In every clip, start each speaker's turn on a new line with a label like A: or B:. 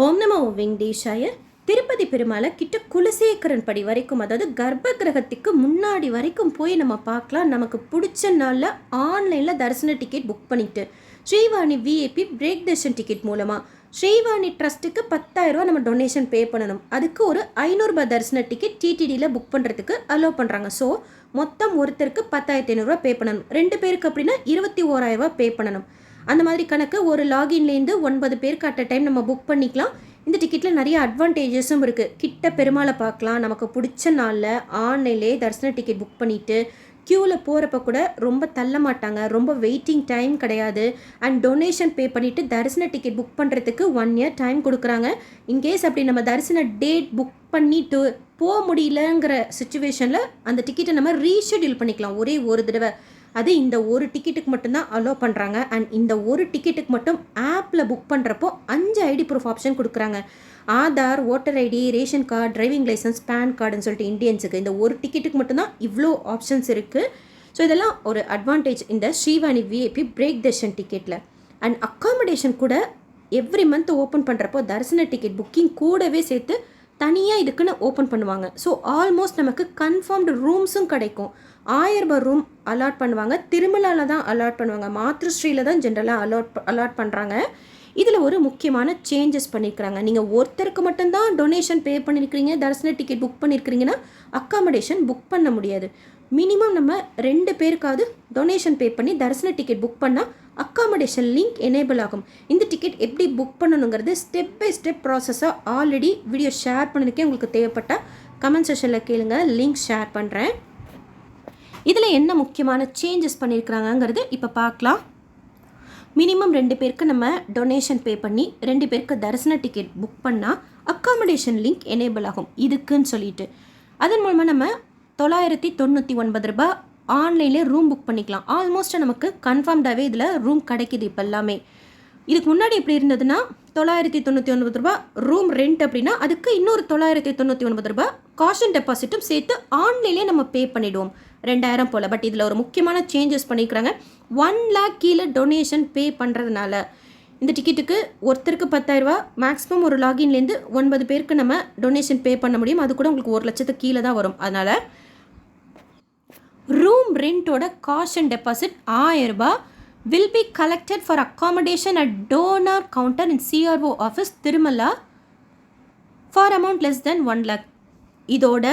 A: ஓம் நமோ வெங்கடேஷாய. திருப்பதி பெருமாளை கிட்ட குலசேகரன் படி வரைக்கும், அதாவது கர்ப்ப கிரகத்துக்கு முன்னாடி வரைக்கும் போய் நம்ம பார்க்கலாம். நமக்கு பிடிச்ச நாளில் ஆன்லைனில் தரிசன டிக்கெட் புக் பண்ணிட்டு Srivani VIP break Darshan ticket மூலமாக ஸ்ரீவாணி ட்ரஸ்ட்டுக்கு 10,000 நம்ம டொனேஷன் பே பண்ணணும். அதுக்கு ஒரு 500 தரிசன டிக்கெட் டிடிடியில் புக் பண்ணுறதுக்கு அலோவ் பண்ணுறாங்க. ஸோ மொத்தம் ஒருத்தருக்கு 10,500 பே பண்ணணும். 2 பேருக்கு அப்படின்னா 21,000 பே பண்ணணும். அந்த மாதிரி கணக்கு ஒரு லாகின்லேருந்து 9 பேருக்கு அட் அ டைம் நம்ம புக் பண்ணிக்கலாம். இந்த டிக்கெட்டில் நிறைய அட்வான்டேஜஸும் இருக்குது. கிட்ட பெருமாளை பார்க்கலாம். நமக்கு பிடிச்ச நாளில் ஆன்லைன்லேயே தரிசன டிக்கெட் புக் பண்ணிவிட்டு க்யூவில் போகிறப்ப கூட ரொம்ப தள்ள மாட்டாங்க. ரொம்ப வெயிட்டிங் டைம் கிடையாது. அண்ட் டொனேஷன் பே பண்ணிவிட்டு தரிசன டிக்கெட் புக் பண்ணுறதுக்கு 1 year டைம் கொடுக்குறாங்க. இன்கேஸ் அப்படி நம்ம தரிசன டேட் புக் பண்ணிட்டு போக முடியலங்கிற சுச்சுவேஷனில் அந்த டிக்கெட்டை நம்ம ரீஷெடியூல் பண்ணிக்கலாம் ஒரே ஒரு தடவை. அது இந்த ஒரு டிக்கெட்டுக்கு மட்டும்தான் அலோவ் பண்ணுறாங்க. அண்ட் இந்த ஒரு டிக்கெட்டுக்கு மட்டும் ஆப்பில் புக் பண்ணுறப்போ 5 ஐடி ப்ரூஃப் ஆப்ஷன் கொடுக்குறாங்க. Aadhaar, voter ID, ration card, driving licence, pan கார்டுன்னு சொல்லிட்டு இந்தியன்ஸுக்கு இந்த ஒரு டிக்கெட்டுக்கு மட்டும்தான் இவ்வளோ ஆப்ஷன்ஸ் இருக்குது. ஸோ இதெல்லாம் ஒரு அட்வான்டேஜ் இந்த ஸ்ரீவாணி விஐபி பிரேக் தர்ஷன் டிக்கெட்டில். அண்ட் அக்காமடேஷன் கூட எவ்ரி மந்த் ஓப்பன் பண்ணுறப்போ தரிசன டிக்கெட் புக்கிங் கூடவே சேர்த்து தனியாக இதுக்குன்னு ஓப்பன் பண்ணுவாங்க. ஸோ ஆல்மோஸ்ட் நமக்கு கன்ஃபார்ம்டு ரூம்ஸும் கிடைக்கும். 1000 ரூம் அலாட் பண்ணுவாங்க. திருமலாவில் தான் அலாட் பண்ணுவாங்க. மாத்ருஸ்ரீயில் தான் ஜென்ரலாக அலாட் பண்ணுறாங்க. இதில் ஒரு முக்கியமான சேஞ்சஸ் பண்ணியிருக்கிறாங்க. நீங்கள் ஒருத்தருக்கு மட்டும்தான் டொனேஷன் பே பண்ணியிருக்கிறீங்க, தரிசன டிக்கெட் புக் பண்ணியிருக்கிறீங்கன்னா அக்காமடேஷன் புக் பண்ண முடியாது. மினிமம் நம்ம 2 பேருக்காவது டொனேஷன் பே பண்ணி தரிசன டிக்கெட் புக் பண்ணால் அக்காமடேஷன் லிங்க் எனேபிள் ஆகும். இந்த டிக்கெட் எப்படி புக் பண்ணணுங்கிறது ஸ்டெப் பை ஸ்டெப் ப்ராசஸாக ஆல்ரெடி வீடியோ ஷேர் பண்ணியிருக்கேன். உங்களுக்கு தேவைப்பட்டால் கமெண்ட் செஷனில் கேளுங்க, லிங்க் ஷேர் பண்ணுறேன். இதில் என்ன முக்கியமான சேஞ்சஸ் பண்ணியிருக்கிறாங்கங்கிறது இப்போ பார்க்கலாம். மினிமம் 2 பேருக்கு நம்ம டொனேஷன் பே பண்ணி 2 பேருக்கு தரிசன டிக்கெட் புக் பண்ணால் அக்காமடேஷன் லிங்க் எனேபிள் ஆகும் இதுக்குன்னு சொல்லிட்டு. அதன் மூலமாக நம்ம 999 ரூபாய் ஆன்லைன்லேயே ரூம் புக் பண்ணிக்கலாம். ஆல்மோஸ்ட் நமக்கு கன்ஃபார்ம்டாகவே இதில் ரூம் கிடைக்கிது இப்போ எல்லாமே. இதுக்கு முன்னாடி எப்படி இருந்ததுன்னா 999 ரூபாய் ரூம் ரெண்ட் அப்படின்னா அதுக்கு இன்னொரு 999 ரூபாய் காஷன் டெபாசிட்டும் சேர்த்து ஆன்லைன்லேயே நம்ம பே பண்ணிவிடுவோம் 2000 போல். பட் இதில் ஒரு முக்கியமான சேஞ்சஸ் பண்ணியிருக்கிறாங்க. 1 lakh கீழே டொனேஷன் பே பண்ணுறதுனால இந்த டிக்கெட்டுக்கு ஒருத்தருக்கு 10,000 ரூபா, மேக்ஸிமம் ஒரு லாகின்லேருந்து 9 பேருக்கு நம்ம டொனேஷன் பே பண்ண முடியும். அது கூட உங்களுக்கு 1 லட்சத்துக்கு கீழே தான் வரும். அதனால் ரூம் ரெண்டோட காஷன் டெபாசிட் 1000 ரூபாய் will be collected for accommodation at donor counter in CRO office Tirumala for amount less than 1 lakh. இதோட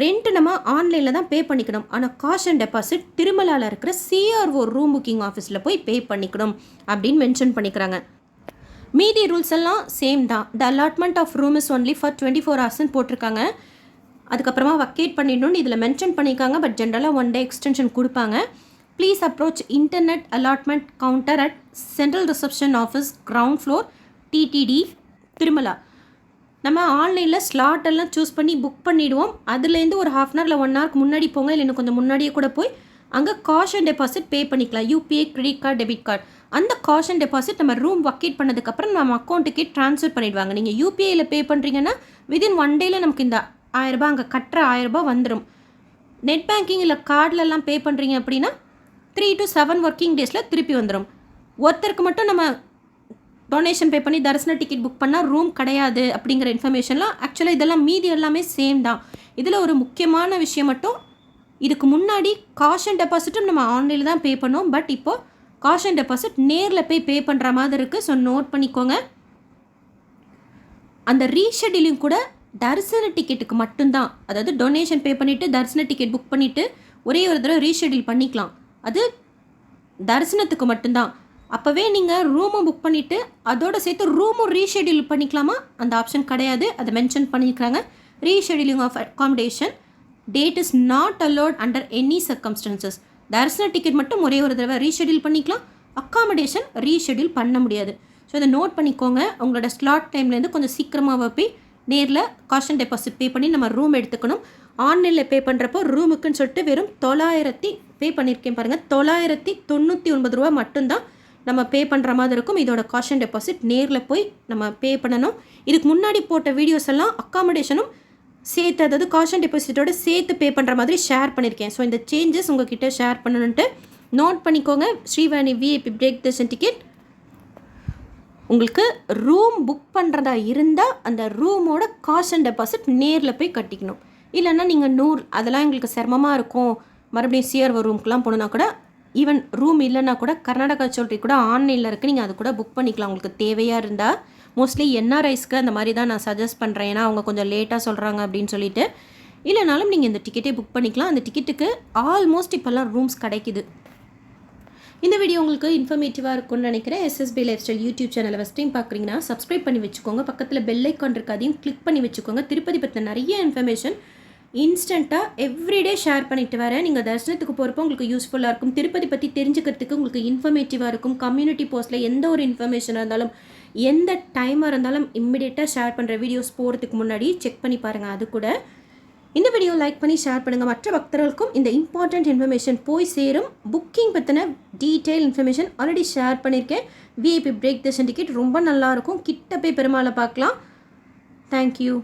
A: ரெண்ட் நம்ம ஆன்லைனில் தான் பே பண்ணிக்கணும். ஆனால் காஷன் டெபாசிட் திருமலாவில் இருக்கிற CRO ரூம் புக்கிங் ஆஃபீஸில் போய் பே பண்ணிக்கணும் அப்படின்னு மென்ஷன் பண்ணிக்கிறாங்க. மீதி ரூல்ஸ் எல்லாம் சேம் தான். The allotment of room is only for 24 hours போட்டிருக்காங்க. அதுக்கப்புறமா வக்கேட் பண்ணிடணும்னு இதில் மென்ஷன் பண்ணியிருக்காங்க. பட் ஜென்ரலாக 1 day எக்ஸ்டென்ஷன் கொடுப்பாங்க. Please approach internet allotment counter at central reception office ground floor TTD Tirumala. நம்ம ஆன்லைனில் ஸ்லாட் எல்லாம் சூஸ் பண்ணி புக் பண்ணிவிடுவோம். அதுலேருந்து ஒரு 1/2 hour இல்லை 1 hour முன்னாடி போங்க, இல்லை இன்னும் கொஞ்சம் முன்னாடியே கூட போய் அங்கே காஷன் டெபாசிட் பே பண்ணிக்கலாம். UPI, credit card, debit card. அந்த காஷன் டெபாசிட் நம்ம ரூம் வக்கேட் பண்ணதுக்கப்புறம் நம்ம அக்கௌண்ட்டுக்கே ட்ரான்ஸ்ஃபர் பண்ணிவிடுவாங்க. நீங்கள் யூபிஐயில் பே பண்ணுறீங்கன்னா விதின் 1 day நமக்கு இந்த 1000 ரூபாய் அங்கே கட்டுற 1000 ரூபாய் வந்துடும். நெட் பேங்கிங் இல்லை கார்டிலெல்லாம் பே பண்ணுறீங்க அப்படின்னா 3 to 7 ஒர்க்கிங் டேஸில் திருப்பி வந்துடும். ஒருத்தருக்கு மட்டும் நம்ம டொனேஷன் பே பண்ணி தரிசன டிக்கெட் புக் பண்ணால் ரூம் கிடையாது அப்படிங்கிற இன்ஃபர்மேஷன்லாம் ஆக்சுவலாக இதெல்லாம் மீதி எல்லாமே சேம் தான். இதில் ஒரு முக்கியமான விஷயம் மட்டும், இதுக்கு முன்னாடி காஷன் டெபாசிட்டும் நம்ம ஆன்லைனில் தான் பே பண்ணோம். பட் இப்போது காஷன் டெபாசிட் நேரில் போய் பே பண்ணுற மாதிரி இருக்குது. ஸோ நோட் பண்ணிக்கோங்க. அந்த ரீஷெடியூலிங் கூட தரிசன டிக்கெட்டுக்கு மட்டும்தான். அதாவது டொனேஷன் பே பண்ணிவிட்டு தரிசன டிக்கெட் புக் பண்ணிவிட்டு ஒரே ஒரு தடவை ரீஷெடியூல் பண்ணிக்கலாம். அது தரிசனத்துக்கு மட்டும்தான். அப்போவே நீங்கள் ரூமும் புக் பண்ணிவிட்டு அதோடு சேர்த்து ரூமும் ரீஷெடியூல் பண்ணிக்கலாமா? அந்த ஆப்ஷன் கிடையாது. அதை மென்ஷன் பண்ணியிருக்கிறாங்க. Rescheduling of accommodation date is not allot under any circumstances. தரிசன டிக்கெட் மட்டும் ஒரே ஒரு தடவை ரீஷெடியூல் பண்ணிக்கலாம். அக்காமடேஷன் ரீஷெடியூல் பண்ண முடியாது. ஸோ அதை நோட் பண்ணிக்கோங்க. உங்களோட ஸ்லாட் டைம்லேருந்து கொஞ்சம் சீக்கிரமாக போய் நேரில் காஷன் டெபாசிட் பே பண்ணி நம்ம ரூம் எடுத்துக்கணும். ஆன்லைனில் பே பண்ணுறப்போ ரூமுக்குன்னு சொல்லிட்டு வெறும் 900 பே பண்ணியிருக்கேன் பாருங்கள். 999 ரூபா மட்டும்தான் நம்ம பே பண்ணுற மாதிரி இருக்கும். இதோட காஷன் டெபாசிட் நேரில் போய் நம்ம பே பண்ணணும். இதுக்கு முன்னாடி போட்ட வீடியோஸ் எல்லாம் அக்காமடேஷனும் சேர்த்து, அதாவது காஷன் டெபாசிட்டோட சேர்த்து பே பண்ணுற மாதிரி ஷேர் பண்ணியிருக்கேன். ஸோ இந்த சேஞ்சஸ் உங்ககிட்ட ஷேர் பண்ணணுன்ட்டு நோட் பண்ணிக்கோங்க. Srivani VIP break Darshan ticket உங்களுக்கு ரூம் புக் பண்ணுறதா இருந்தால் அந்த ரூமோட காஷ் அண்ட் டெபாசிட் நேரில் போய் கட்டிக்கணும். இல்லைன்னா நீங்கள் அதெல்லாம் எங்களுக்கு சிரமமாக இருக்கும், மறுபடியும் சிஆர்ஓ ரூம்க்குலாம் போகணுன்னா கூட, ஈவன் ரூம் இல்லைன்னா கூட கர்நாடகா ஜுவல்லரி கூட ஆன்லைனில் இருக்குது, நீங்கள் அது கூட புக் பண்ணிக்கலாம் உங்களுக்கு தேவையாக இருந்தால். மோஸ்ட்லி என்ஆர்ஐஸ்க்கு அந்த மாதிரி தான் நான் சஜஸ்ட் பண்ணுறேன், ஏன்னா அவங்க கொஞ்சம் லேட்டாக சொல்கிறாங்க அப்படின்னு சொல்லிட்டு. இல்லைனாலும் நீங்கள் இந்த டிக்கெட்டே புக் பண்ணிக்கலாம். அந்த டிக்கெட்டுக்கு ஆல்மோஸ்ட் இப்போல்லாம் ரூம்ஸ் கிடைக்குது. இந்த வீடியோ உங்களுக்கு இன்ஃபர்மேட்டிவாக இருக்கும்னு நினைக்கிறேன். எஸ்எஸ்பி லைஃப் ஸ்டைல் யூடியூப் சேனலை ஃபஸ்ட் டைம் பார்க்குறீங்கன்னா சப்ஸ்கிரைப் பண்ணி வச்சுக்கோங்க. பக்கத்தில் பெல் ஐக்கான் இருக்குது, அதையும் கிளிக் பண்ணி வச்சுக்கோங்க. திருப்பதி பற்றின நிறைய இன்ஃபர்மேஷன் இன்ஸ்டண்ட்டாக எவ்ரிடே ஷேர் பண்ணிட்டு வரேன். நீங்கள் தரிசனத்துக்கு போகிறப்போ உங்களுக்கு யூஸ்ஃபுல்லாக இருக்கும். திருப்பதி பற்றி தெரிஞ்சுக்கிறதுக்கு உங்களுக்கு இன்ஃபர்மேட்டிவாக இருக்கும். கம்யூனிட்டி போஸ்ட்டில் எந்த ஒரு இன்ஃபர்மேஷனாக இருந்தாலும் எந்த டைமாக இருந்தாலும் இம்மிடியேட்டாக ஷேர் பண்ணுற வீடியோஸ் போகிறதுக்கு முன்னாடி செக் பண்ணி பாருங்கள். அது கூட இந்த வீடியோ லைக் பண்ணி ஷேர் பண்ணுங்கள். மற்ற பக்தர்களுக்கும் இந்த இம்பார்ட்டண்ட் இன்ஃபர்மேஷன் போய் சேரும். புக்கிங் பற்றின டீட்டெயில் இன்ஃபர்மேஷன் ஆல்ரெடி ஷேர் பண்ணியிருக்கேன். விஐபி பிரேக் தர்ஷன் டிக்கெட் ரொம்ப நல்லாயிருக்கும். கிட்ட போய் பெருமாளை பார்க்கலாம். தேங்க்யூ.